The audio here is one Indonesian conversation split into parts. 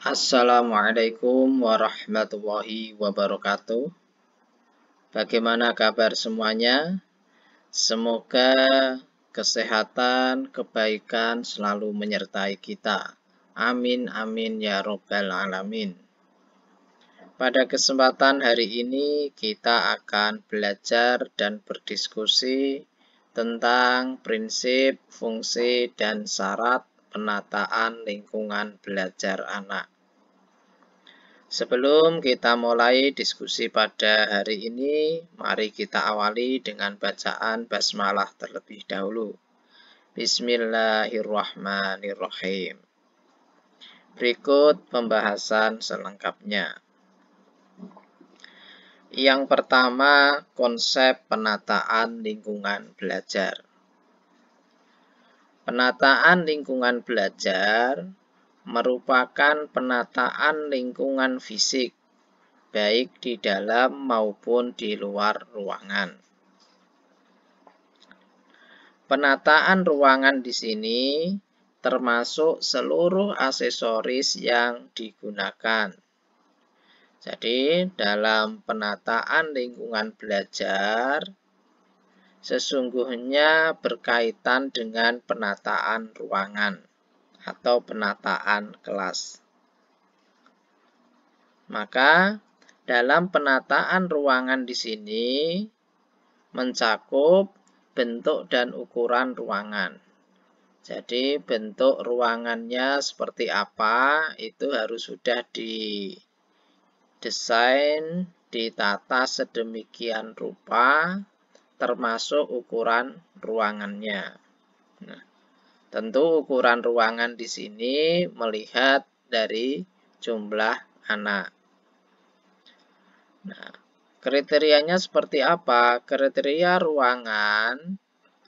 Assalamualaikum warahmatullahi wabarakatuh. Bagaimana kabar semuanya? Semoga kesehatan, kebaikan selalu menyertai kita. Amin, amin ya robbal alamin. Pada kesempatan hari ini kita akan belajar dan berdiskusi tentang prinsip, fungsi, dan syarat penataan lingkungan belajar anak. Sebelum kita mulai diskusi pada hari ini, mari kita awali dengan bacaan basmalah terlebih dahulu. Bismillahirrahmanirrahim. Berikut pembahasan selengkapnya. Yang pertama, konsep penataan lingkungan belajar. Penataan lingkungan belajar merupakan penataan lingkungan fisik, baik di dalam maupun di luar ruangan. Penataan ruangan di sini termasuk seluruh aksesoris yang digunakan. Jadi, dalam penataan lingkungan belajar, sesungguhnya berkaitan dengan penataan ruangan atau penataan kelas. Maka dalam penataan ruangan di sini mencakup bentuk dan ukuran ruangan. Jadi bentuk ruangannya seperti apa itu harus sudah didesain, ditata sedemikian rupa termasuk ukuran ruangannya. Nah, tentu ukuran ruangan di sini melihat dari jumlah anak. Nah, kriterianya seperti apa? Kriteria ruangan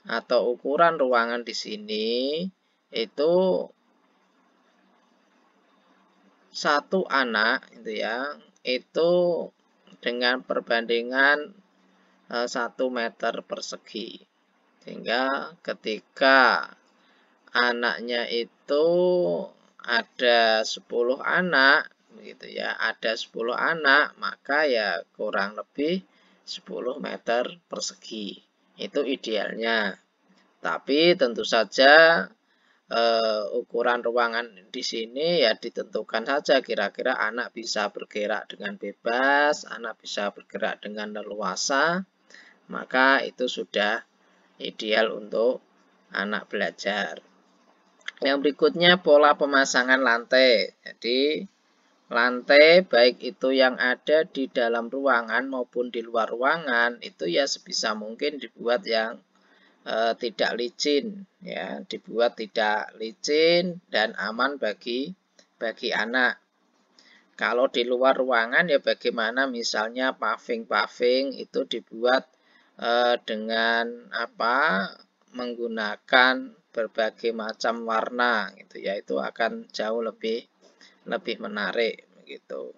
atau ukuran ruangan di sini itu satu anak itu dengan perbandingan 1 meter persegi. Sehingga ketika anaknya itu ada 10 anak, ada 10 anak, maka ya kurang lebih 10 meter persegi. Itu idealnya. Tapi tentu saja ukuran ruangan di sini ya ditentukan saja kira-kira anak bisa bergerak dengan bebas, anak bisa bergerak dengan leluasa, maka itu sudah ideal untuk anak belajar. Yang berikutnya pola pemasangan lantai. Jadi lantai baik itu yang ada di dalam ruangan maupun di luar ruangan itu ya sebisa mungkin dibuat yang tidak licin, ya, dibuat tidak licin dan aman bagi anak. Kalau di luar ruangan ya bagaimana misalnya paving itu dibuat dengan menggunakan berbagai macam warna itu akan jauh lebih menarik begitu.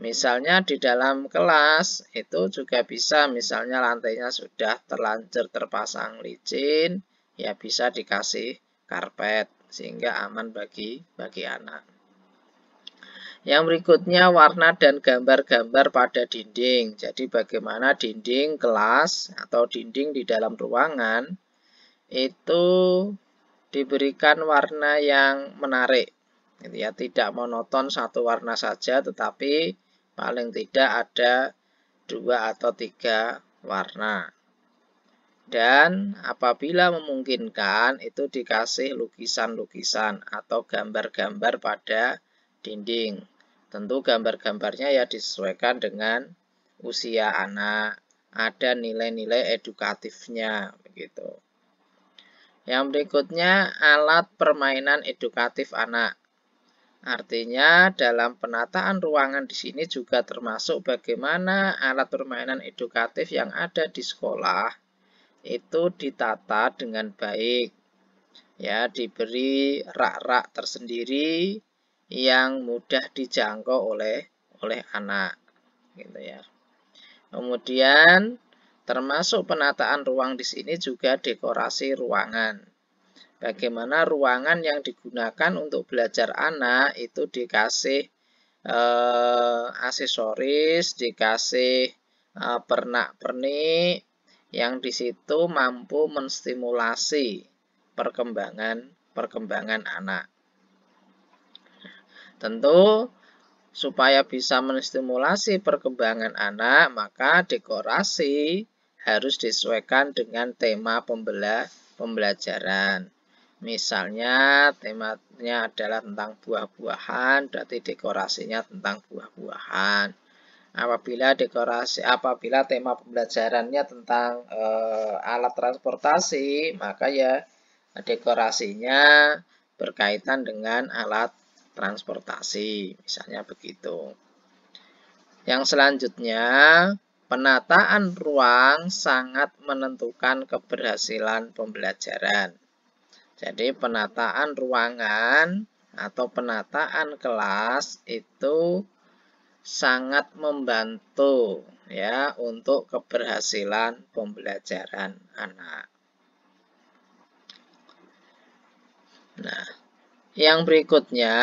Misalnya di dalam kelas itu juga bisa misalnya lantainya sudah terlanjur terpasang licin, ya bisa dikasih karpet sehingga aman bagi anak. Yang berikutnya warna dan gambar-gambar pada dinding. Jadi bagaimana dinding kelas atau dinding di dalam ruangan itu diberikan warna yang menarik. Tidak monoton satu warna saja, tetapi paling tidak ada 2 atau 3 warna. Dan apabila memungkinkan itu dikasih lukisan-lukisan atau gambar-gambar pada dinding. Tentu gambar-gambarnya ya disesuaikan dengan usia anak, ada nilai-nilai edukatifnya begitu. Yang berikutnya alat permainan edukatif anak. Artinya dalam penataan ruangan di sini juga termasuk bagaimana alat permainan edukatif yang ada di sekolah itu ditata dengan baik. Ya, diberi rak-rak tersendiri yang mudah dijangkau oleh anak Kemudian termasuk penataan ruang di sini juga dekorasi ruangan. bagaimana ruangan yang digunakan untuk belajar anak itu dikasih aksesoris, dikasih pernak-pernik yang di situ mampu menstimulasi perkembangan anak. Tentu supaya bisa menstimulasi perkembangan anak, maka dekorasi harus disesuaikan dengan tema pembelajaran. Misalnya temanya adalah tentang buah-buahan, berarti dekorasinya tentang buah-buahan. Apabila tema pembelajarannya tentang alat transportasi, maka ya dekorasinya berkaitan dengan alat transportasi, misalnya begitu. Yang selanjutnya, penataan ruang sangat menentukan keberhasilan pembelajaran. Jadi penataan ruangan atau penataan kelas itu sangat membantu ya untuk keberhasilan pembelajaran anak. Nah, yang berikutnya,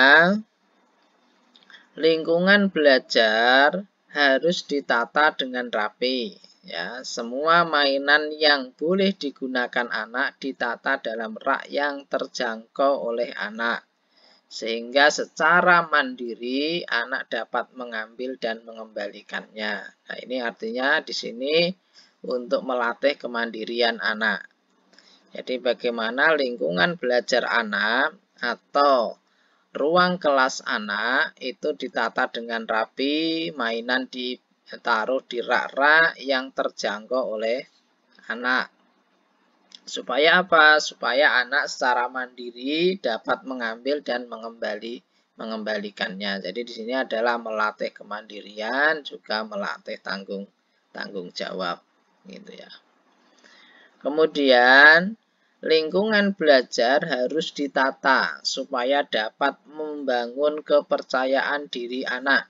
lingkungan belajar harus ditata dengan rapi. Ya, semua mainan yang boleh digunakan anak ditata dalam rak yang terjangkau oleh anak, sehingga secara mandiri anak dapat mengambil dan mengembalikannya. Nah, ini artinya di sini untuk melatih kemandirian anak. Jadi bagaimana lingkungan belajar anak atau ruang kelas anak itu ditata dengan rapi, mainan ditaruh di rak-rak yang terjangkau oleh anak. Supaya apa? Supaya anak secara mandiri dapat mengambil dan mengembalikannya. Jadi di sini adalah melatih kemandirian, juga melatih tanggung jawab, gitu ya. Kemudian lingkungan belajar harus ditata supaya dapat membangun kepercayaan diri anak.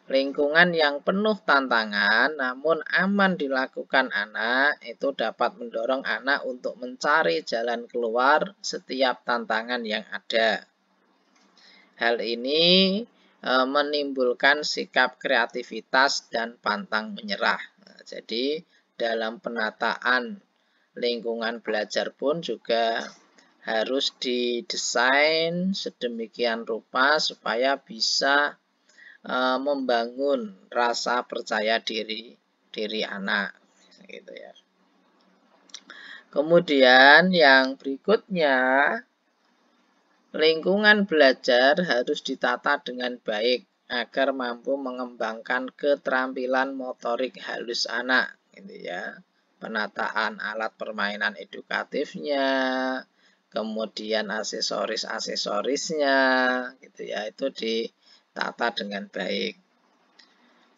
Lingkungan yang penuh tantangan namun aman dilakukan anak itu dapat mendorong anak untuk mencari jalan keluar setiap tantangan yang ada. Hal ini menimbulkan sikap kreativitas dan pantang menyerah. Nah, jadi dalam penataan lingkungan belajar pun juga harus didesain sedemikian rupa supaya bisa membangun rasa percaya diri anak, gitu ya. Kemudian yang berikutnya, lingkungan belajar harus ditata dengan baik agar mampu mengembangkan keterampilan motorik halus anak, gitu ya. Penataan alat permainan edukatifnya, kemudian aksesorisnya, gitu ya, itu ditata dengan baik.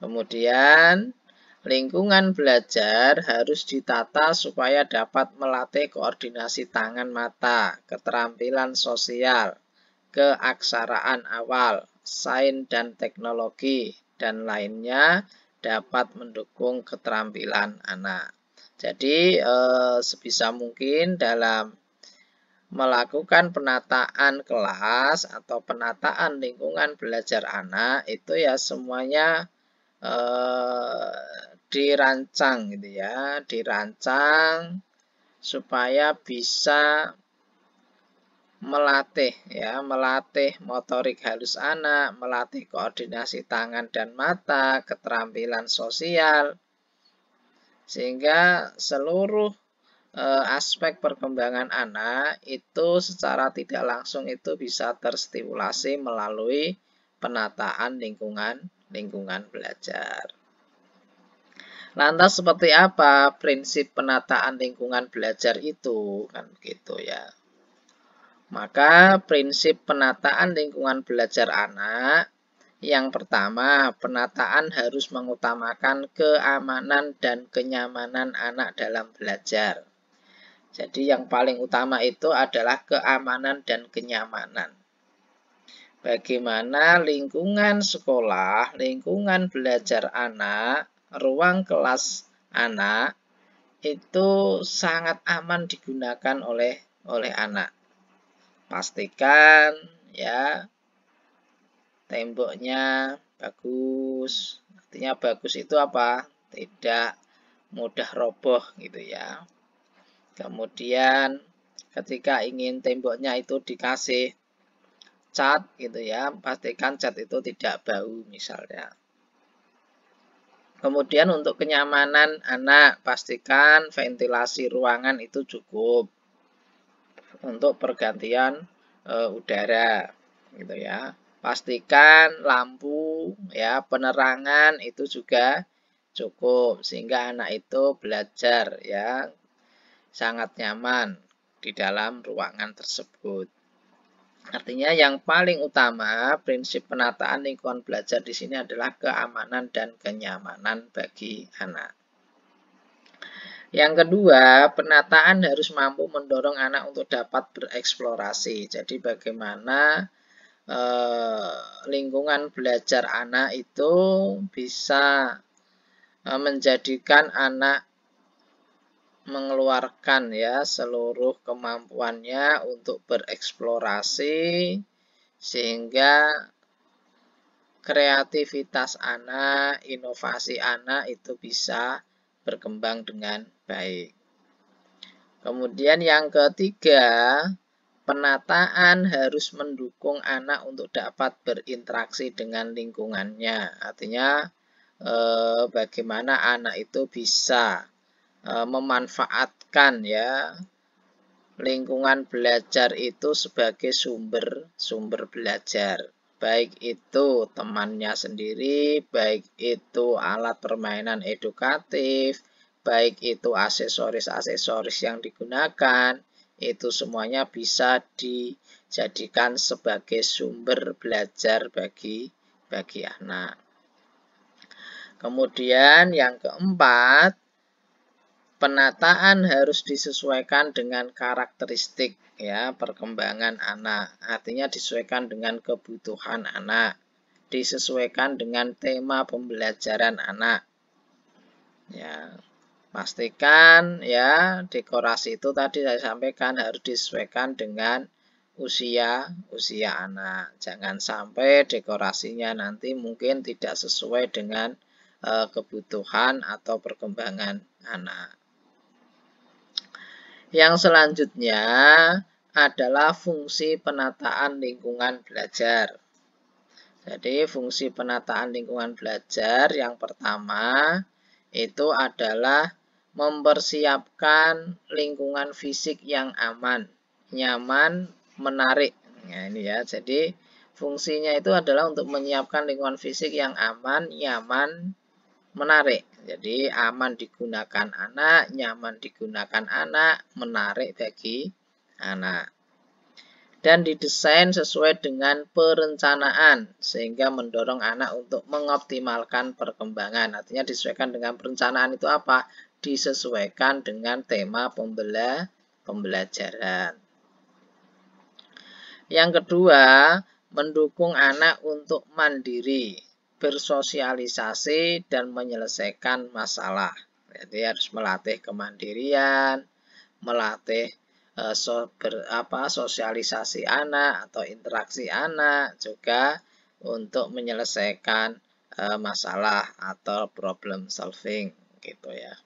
Kemudian lingkungan belajar harus ditata supaya dapat melatih koordinasi tangan mata, keterampilan sosial, keaksaraan awal, sains dan teknologi, dan lainnya dapat mendukung keterampilan anak. Jadi sebisa mungkin dalam melakukan penataan kelas atau penataan lingkungan belajar anak itu ya semuanya dirancang gitu ya, dirancang supaya bisa melatih motorik halus anak, melatih koordinasi tangan dan mata, keterampilan sosial, sehingga seluruh aspek perkembangan anak itu secara tidak langsung itu bisa terstimulasi melalui penataan lingkungan belajar. Lantas seperti apa prinsip penataan lingkungan belajar itu? Kan begitu ya. Maka prinsip penataan lingkungan belajar anak, yang pertama, penataan harus mengutamakan keamanan dan kenyamanan anak dalam belajar. Jadi yang paling utama itu adalah keamanan dan kenyamanan. Bagaimana lingkungan sekolah, lingkungan belajar anak, ruang kelas anak itu sangat aman digunakan oleh oleh anak. Pastikan ya temboknya bagus. Artinya bagus itu apa? Tidak mudah roboh gitu ya. Kemudian ketika ingin temboknya itu dikasih cat gitu ya, pastikan cat itu tidak bau misalnya. Kemudian untuk kenyamanan anak, pastikan ventilasi ruangan itu cukup untuk pergantian udara gitu ya. Pastikan lampu ya, penerangan itu juga cukup sehingga anak itu belajar ya sangat nyaman di dalam ruangan tersebut. Artinya yang paling utama prinsip penataan lingkungan belajar di sini adalah keamanan dan kenyamanan bagi anak. Yang kedua, penataan harus mampu mendorong anak untuk dapat bereksplorasi. Jadi bagaimana lingkungan belajar anak itu bisa menjadikan anak mengeluarkan ya seluruh kemampuannya untuk bereksplorasi sehingga kreativitas anak, inovasi anak itu bisa berkembang dengan baik. Kemudian yang ketiga, penataan harus mendukung anak untuk dapat berinteraksi dengan lingkungannya. Artinya bagaimana anak itu bisa memanfaatkan ya lingkungan belajar itu sebagai sumber belajar. Baik itu temannya sendiri, baik itu alat permainan edukatif, baik itu aksesoris-aksesoris yang digunakan, itu semuanya bisa dijadikan sebagai sumber belajar bagi anak. Kemudian yang keempat, penataan harus disesuaikan dengan karakteristik ya perkembangan anak. Artinya disesuaikan dengan kebutuhan anak, disesuaikan dengan tema pembelajaran anak. Ya, pastikan ya dekorasi itu tadi saya sampaikan harus disesuaikan dengan usia anak. Jangan sampai dekorasinya nanti mungkin tidak sesuai dengan kebutuhan atau perkembangan anak. Yang selanjutnya adalah fungsi penataan lingkungan belajar. Jadi fungsi penataan lingkungan belajar yang pertama itu adalah mempersiapkan lingkungan fisik yang aman, nyaman, menarik. Nah, ini ya. Jadi fungsinya itu adalah untuk menyiapkan lingkungan fisik yang aman, nyaman, menarik. Jadi aman digunakan anak, nyaman digunakan anak, menarik bagi anak. Dan didesain sesuai dengan perencanaan sehingga mendorong anak untuk mengoptimalkan perkembangan. Artinya disesuaikan dengan perencanaan itu apa? Disesuaikan dengan tema pembelajaran. Yang kedua, mendukung anak untuk mandiri, bersosialisasi dan menyelesaikan masalah. Jadi harus melatih kemandirian, melatih sosialisasi anak atau interaksi anak, juga untuk menyelesaikan masalah atau problem solving gitu ya.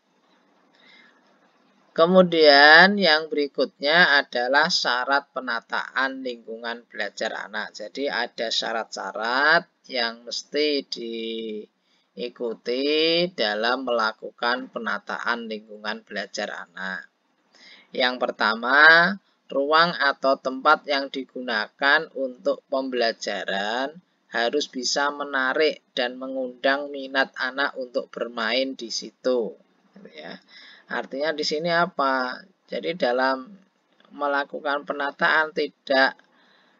Kemudian yang berikutnya adalah syarat penataan lingkungan belajar anak. Jadi ada syarat-syarat yang mesti diikuti dalam melakukan penataan lingkungan belajar anak. Yang pertama, ruang atau tempat yang digunakan untuk pembelajaran harus bisa menarik dan mengundang minat anak untuk bermain di situ. Ya. Artinya di sini apa? Jadi dalam melakukan penataan tidak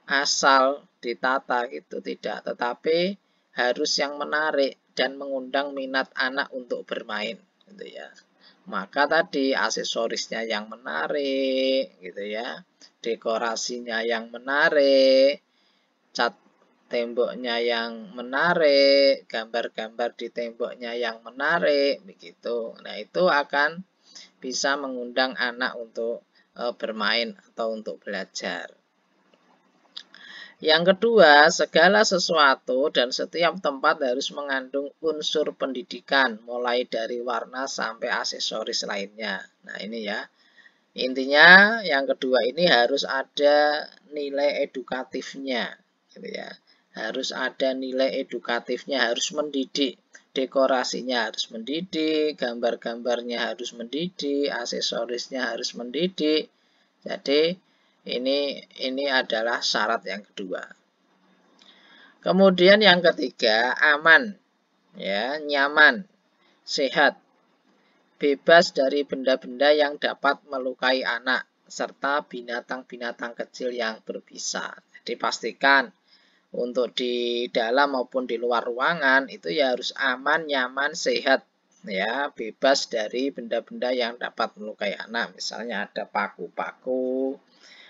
asal ditata gitu, tidak, tetapi harus yang menarik dan mengundang minat anak untuk bermain gitu ya. Maka tadi aksesorisnya yang menarik gitu ya, dekorasinya yang menarik, cat temboknya yang menarik, gambar-gambar di temboknya yang menarik begitu. Nah, itu akan bisa mengundang anak untuk bermain atau untuk belajar. Yang kedua, segala sesuatu dan setiap tempat harus mengandung unsur pendidikan, mulai dari warna sampai aksesoris lainnya. Nah, ini ya. Intinya yang kedua ini harus ada nilai edukatifnya, gitu ya. Harus ada nilai edukatifnya, harus mendidik. Dekorasinya harus mendidik, gambar-gambarnya harus mendidik, aksesorisnya harus mendidik. Jadi ini adalah syarat yang kedua. Kemudian yang ketiga, aman, ya, nyaman, sehat, bebas dari benda-benda yang dapat melukai anak, serta binatang-binatang kecil yang berbisa. Jadi pastikan untuk di dalam maupun di luar ruangan itu ya harus aman, nyaman, sehat, ya, bebas dari benda-benda yang dapat melukai anak. Misalnya ada paku-paku,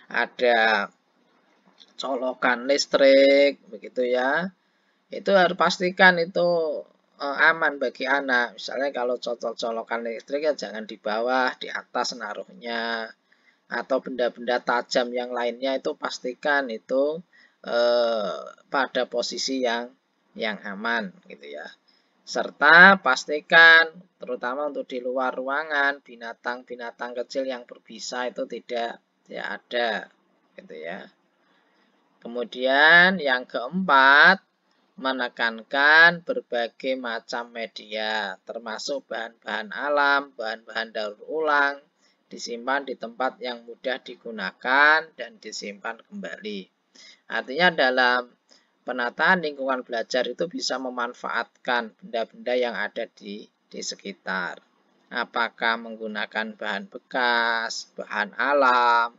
ada colokan listrik, begitu ya. Itu harus pastikan itu aman bagi anak. Misalnya kalau colokan listrik ya jangan di bawah, di atas naruhnya. Atau benda-benda tajam yang lainnya itu pastikan itu pada posisi yang aman, gitu ya. Serta pastikan terutama untuk di luar ruangan binatang-binatang kecil yang berbisa itu tidak ada, gitu ya. Kemudian yang keempat, menekankan berbagai macam media, termasuk bahan-bahan alam, bahan-bahan daur ulang, disimpan di tempat yang mudah digunakan dan disimpan kembali. Artinya dalam penataan lingkungan belajar itu bisa memanfaatkan benda-benda yang ada di sekitar. Apakah menggunakan bahan bekas, bahan alam,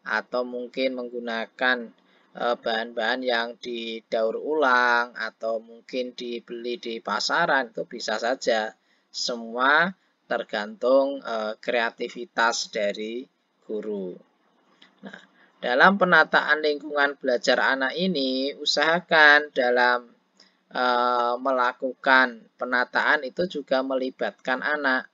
atau mungkin menggunakan bahan-bahan yang didaur ulang atau mungkin dibeli di pasaran, itu bisa saja. Semua tergantung kreativitas dari guru. Nah, dalam penataan lingkungan belajar anak ini, usahakan dalam melakukan penataan itu juga melibatkan anak,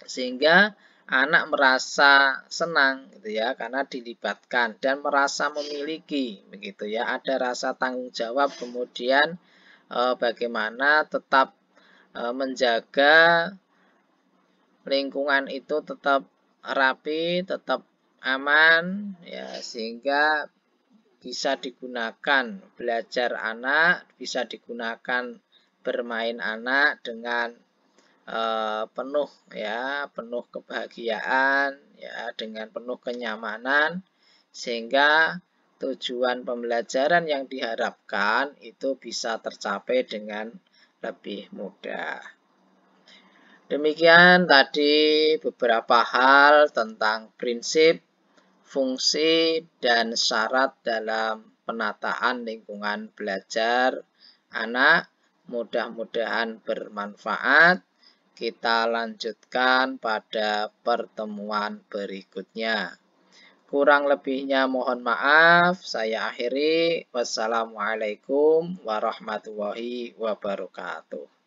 sehingga anak merasa senang, gitu ya, karena dilibatkan dan merasa memiliki, begitu ya, ada rasa tanggung jawab. Kemudian bagaimana tetap menjaga lingkungan itu tetap rapi, tetap aman, ya, sehingga bisa digunakan belajar anak, bisa digunakan bermain anak dengan penuh, ya, penuh kebahagiaan, ya, dengan penuh kenyamanan, sehingga tujuan pembelajaran yang diharapkan itu bisa tercapai dengan lebih mudah. Demikian tadi beberapa hal tentang prinsip, fungsi, dan syarat dalam penataan lingkungan belajar anak. Mudah-mudahan bermanfaat. Kita lanjutkan pada pertemuan berikutnya. Kurang lebihnya mohon maaf. Saya akhiri. Wassalamualaikum warahmatullahi wabarakatuh.